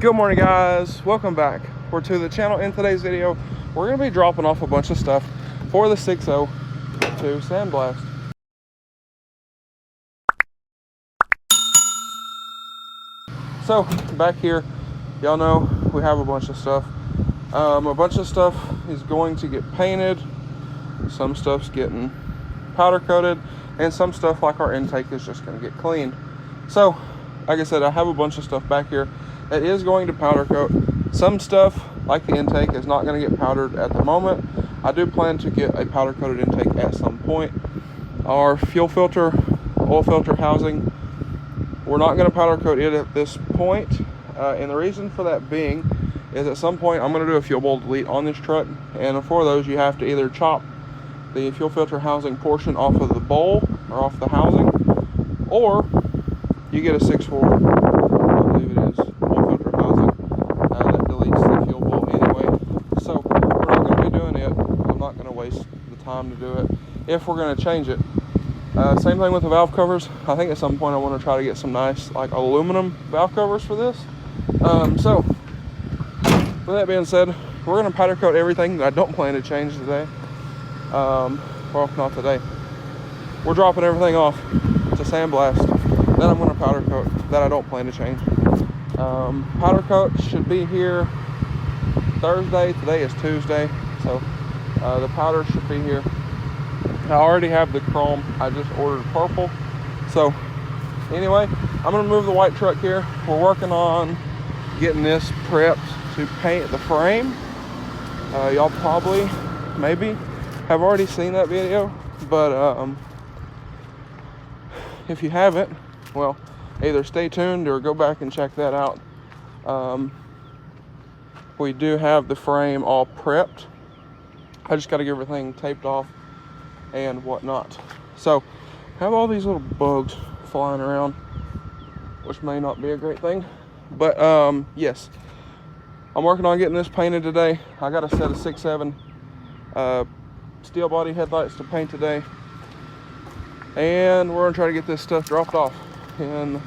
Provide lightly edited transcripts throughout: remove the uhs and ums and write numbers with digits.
Good morning, guys. Welcome back. We're to the channel. In today's video, we're going to be dropping off a bunch of stuff for the 6.0 to sandblast. So back here, y'all know we have a bunch of stuff. A bunch of stuff is going to get painted. Some stuff's getting powder coated, and some stuff like our intake is just going to get cleaned. So, like I said, I have a bunch of stuff back here that is going to powder coat. Some stuff, like the intake, is not going to get powdered at the moment. I do plan to get a powder coated intake at some point. Our fuel filter, oil filter housing, we're not going to powder coat it at this point. And the reason for that being is at some point I'm going to do a fuel bowl delete on this truck. And for those, you have to either chop the fuel filter housing portion off of the bowl or off the housing, or you get a 6.4, I believe it is, oil filter housing that deletes the fuel bowl anyway. So we're not going to be doing it. I'm not going to waste the time to do it if we're going to change it. Same thing with the valve covers. I think at some point I want to try to get some nice like aluminum valve covers for this. So with that being said, we're going to powder coat everything that I don't plan to change today. Well, not today. We're dropping everything off to sandblast. Then I'm going to powder coat that I don't plan to change. Powder coat should be here Thursday. Today is Tuesday, so the powder should be here. I already have the chrome. I just ordered purple. So anyway, I'm going to move the white truck here. We're working on getting this prepped to paint the frame. Y'all probably, maybe, have already seen that video, but if you haven't, well, either stay tuned or go back and check that out. We do have the frame all prepped. I just got to get everything taped off and whatnot. So I have all these little bugs flying around, which may not be a great thing, but yes, I'm working on getting this painted today. I got a set of 6.7 steel body headlights to paint today, and we're gonna try to get this stuff dropped off in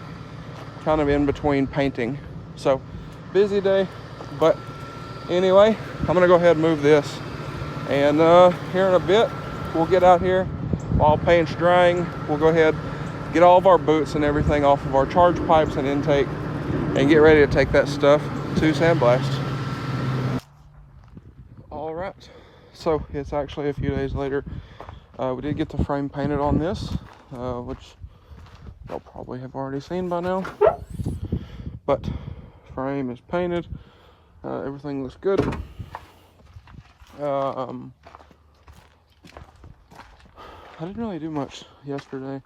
kind of in between painting. So busy day, but anyway, I'm gonna go ahead and move this, and here in a bit we'll get out here while paint's drying. We'll go ahead, get all of our boots and everything off of our charge pipes and intake, and get ready to take that stuff to sandblast. All right, so it's actually a few days later. We did get the frame painted on this, which y'all probably have already seen by now, but frame is painted. Everything looks good. I didn't really do much yesterday,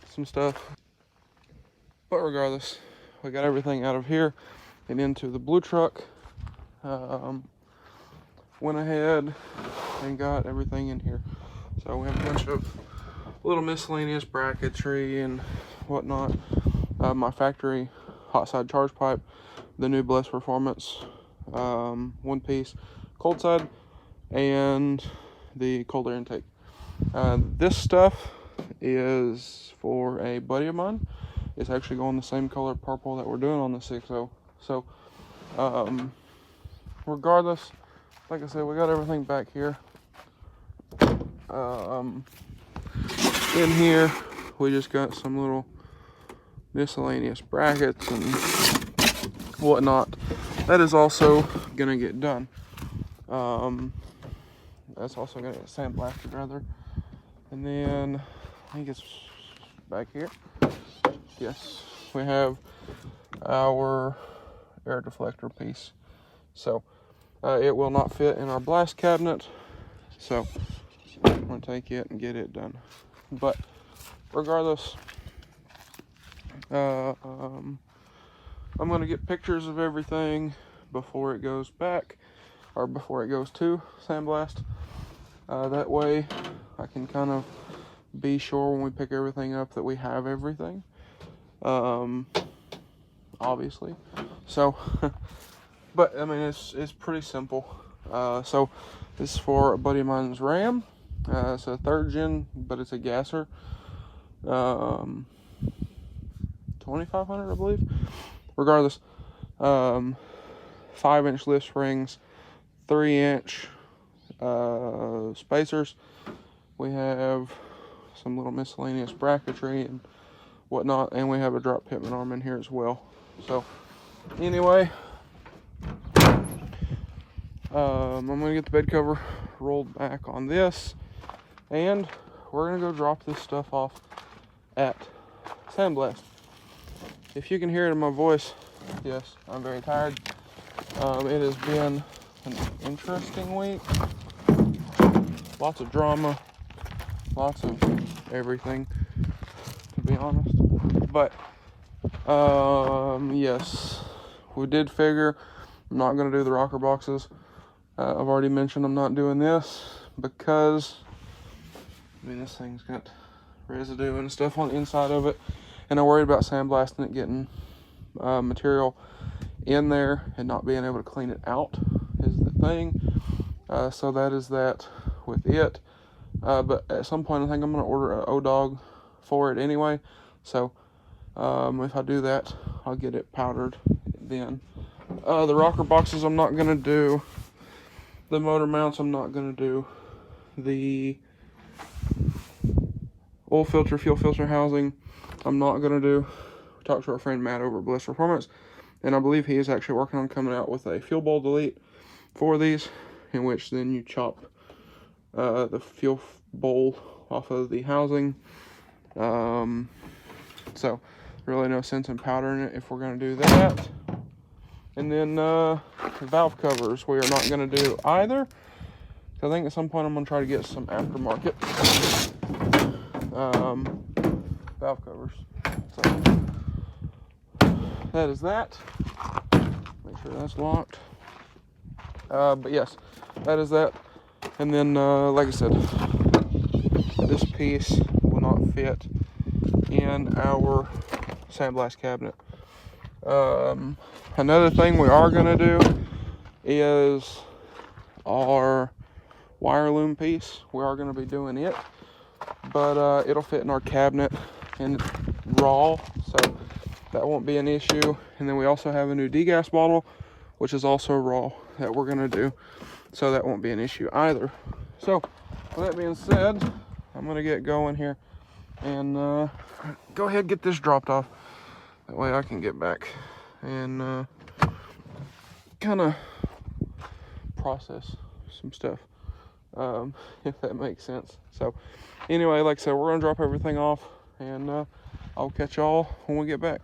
some stuff, but regardless, we got everything out of here and into the blue truck. Went ahead and got everything in here. So we have a bunch of little miscellaneous bracketry and whatnot. My factory hot side charge pipe, the new Bless Performance, one piece cold side, and the cold air intake. This stuff is for a buddy of mine. It's actually going the same color purple that we're doing on the 6.0. So regardless, like I said, we got everything back here. In here we just got some little miscellaneous brackets and whatnot. That is also gonna get done. That's also gonna get sandblasted rather. And then I think it's back here. Yes, we have our air deflector piece. So it will not fit in our blast cabinet, so I'm gonna take it and get it done. But regardless, I'm gonna get pictures of everything before it goes back, or before it goes to sandblast. That way I can kind of be sure when we pick everything up that we have everything, obviously. So but I mean, it's pretty simple. So this is for a buddy of mine's Ram. It's a 3rd gen, but it's a gasser. 2500, I believe. Regardless, 5-inch lift springs, 3-inch spacers. We have some little miscellaneous bracketry and whatnot, and we have a drop pitman arm in here as well. So anyway, I'm gonna get the bed cover rolled back on this, and we're gonna go drop this stuff off at Sandblast. If you can hear it in my voice, yes, I'm very tired. It has been an interesting week. Lots of drama, lots of everything, to be honest. But yes, we did figure I'm not going to do the rocker boxes. I've already mentioned I'm not doing this because, I mean, this thing's got residue and stuff on the inside of it, and I'm worried about sandblasting it, getting material in there and not being able to clean it out is the thing. So that is that with it. But at some point I think I'm going to order an O-Dog for it anyway. So if I do that, I'll get it powdered then. The rocker boxes I'm not going to do. The motor mounts I'm not going to do. The oil filter, fuel filter housing I'm not going to do. We talked to our friend Matt over at Bliss Performance, and I believe he is actually working on coming out with a fuel bowl delete for these, in which then you chop the fuel bowl off of the housing. So really no sense in powdering it if we're going to do that. And then valve covers we are not going to do either. I think at some point I'm going to try to get some aftermarket valve covers. So that is that. Make sure that's locked. But yes, that is that. And then, like I said, this piece will not fit in our sandblast cabinet. Another thing we are going to do is our wire loom piece. We are going to be doing it, but it'll fit in our cabinet and raw, so that won't be an issue. And then we also have a new degas bottle, which is also raw, that we're going to do, so that won't be an issue either. So with that being said, I'm going to get going here and go ahead and get this dropped off. That way I can get back and kind of process some stuff, if that makes sense. So anyway, like I said, we're going to drop everything off, and I'll catch y'all when we get back.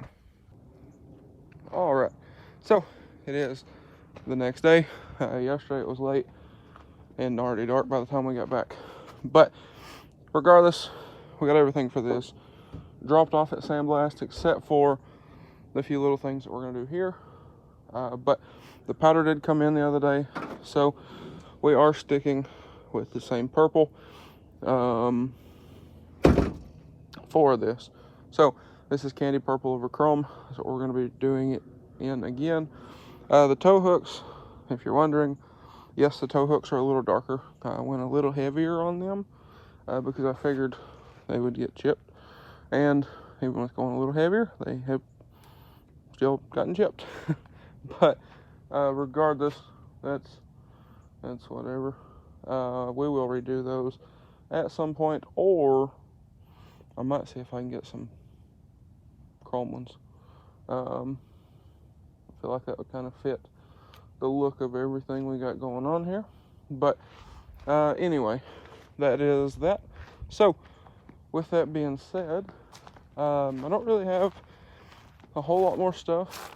All right, so it is the next day. Yesterday it was late and already dark by the time we got back, but regardless, we got everything for this dropped off at Sandblast, except for the few little things that we're going to do here. But the powder did come in the other day, so we are sticking with the same purple for this. So this is candy purple over chrome. That's what we're going to be doing it in again. The tow hooks, if you're wondering, yes, the tow hooks are a little darker. I went a little heavier on them because I figured they would get chipped, and even with going a little heavier, they have still gotten chipped. But regardless, that's whatever. We will redo those at some point, or I might see if I can get some chrome ones. I feel like that would kind of fit the look of everything we got going on here. But anyway, that is that. So with that being said, I don't really have a whole lot more stuff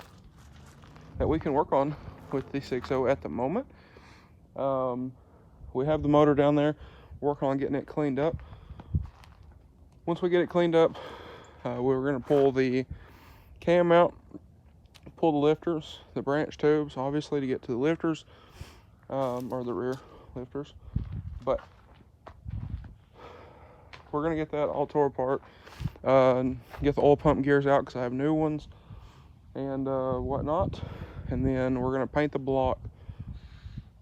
that we can work on with the 6.0 at the moment. We have the motor down there, working on getting it cleaned up. Once we get it cleaned up, we're going to pull the cam out, pull the lifters, the branch tubes, obviously, to get to the lifters, or the rear lifters. But we're going to get that all tore apart, get the oil pump gears out because I have new ones and whatnot. And then we're going to paint the block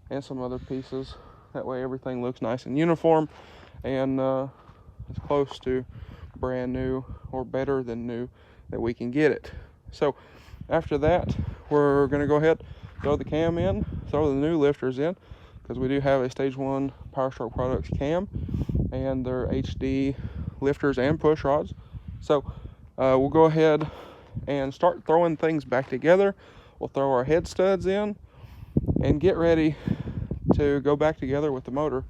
and some other pieces. That way everything looks nice and uniform and as close to brand new or better than new that we can get it. So after that, we're going to go ahead, throw the cam in, throw the new lifters in, because we do have a Stage 1 Powerstroke Products cam, and their HD lifters and push rods. So we'll go ahead and start throwing things back together. We'll throw our head studs in and get ready to go back together with the motor.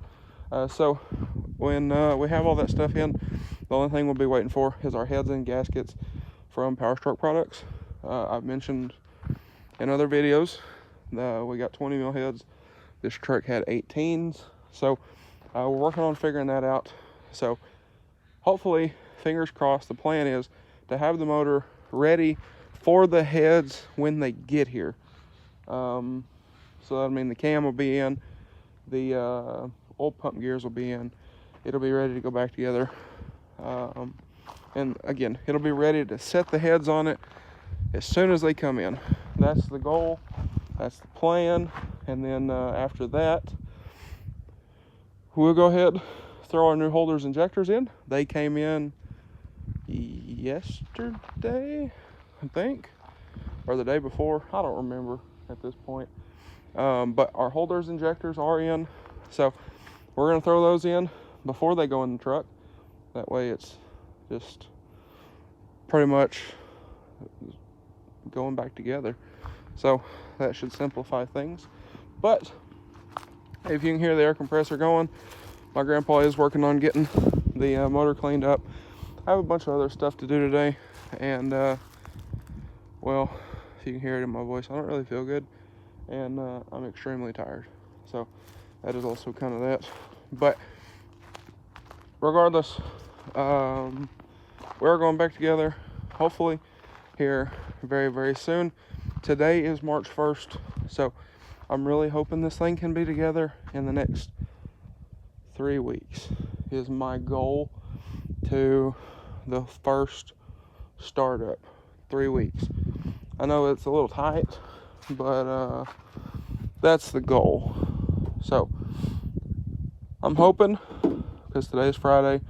So when we have all that stuff in, the only thing we'll be waiting for is our heads and gaskets from Powerstroke Products. I've mentioned in other videos, we got 20 mil heads. This truck had 18s. So we're working on figuring that out. So hopefully, fingers crossed, the plan is to have the motor ready for the heads when they get here. So that means the cam will be in, the oil pump gears will be in, it'll be ready to go back together. And again, it'll be ready to set the heads on it as soon as they come in. That's the goal, that's the plan. And then after that, we'll go ahead, throw our new holders injectors in. They came in yesterday, I think, or the day before. I don't remember at this point. But our holders injectors are in, so we're going to throw those in before they go in the truck. That way it's just pretty much going back together. So that should simplify things. But if you can hear the air compressor going, my grandpa is working on getting the motor cleaned up. I have a bunch of other stuff to do today, and well, if you can hear it in my voice, I don't really feel good, and I'm extremely tired. So that is also kind of that. But regardless, we're going back together, hopefully here very, very soon. Today is March 1st, so I'm really hoping this thing can be together in the next 3 weeks is my goal to the first startup. 3 weeks. I know it's a little tight, but that's the goal. So I'm hoping, because today is Friday,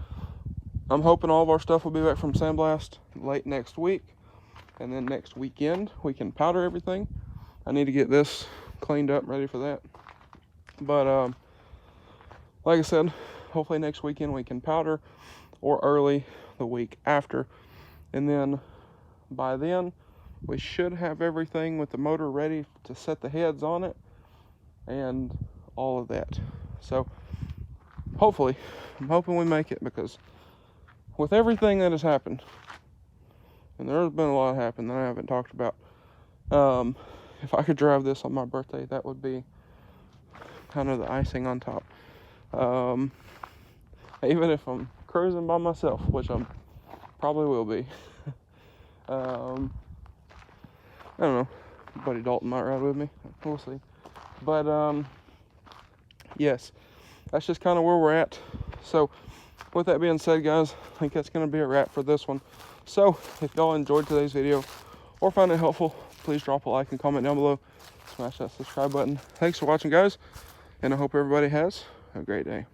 I'm hoping all of our stuff will be back from Sandblast late next week, and then next weekend we can powder everything. I need to get this cleaned up, ready for that. But like I said, hopefully next weekend we can powder, or early the week after, and then by then we should have everything with the motor ready to set the heads on it and all of that. So hopefully, I'm hoping we make it, because with everything that has happened, and there's been a lot happened that I haven't talked about, if I could drive this on my birthday, that would be kind of the icing on top. Even if I'm cruising by myself, which I probably will be. I don't know, buddy Dalton might ride with me, we'll see. But yes, that's just kind of where we're at. So with that being said, guys, I think that's going to be a wrap for this one. So if y'all enjoyed today's video or found it helpful, please drop a like and comment down below. Smash that subscribe button. Thanks for watching, guys, and I hope everybody has a great day.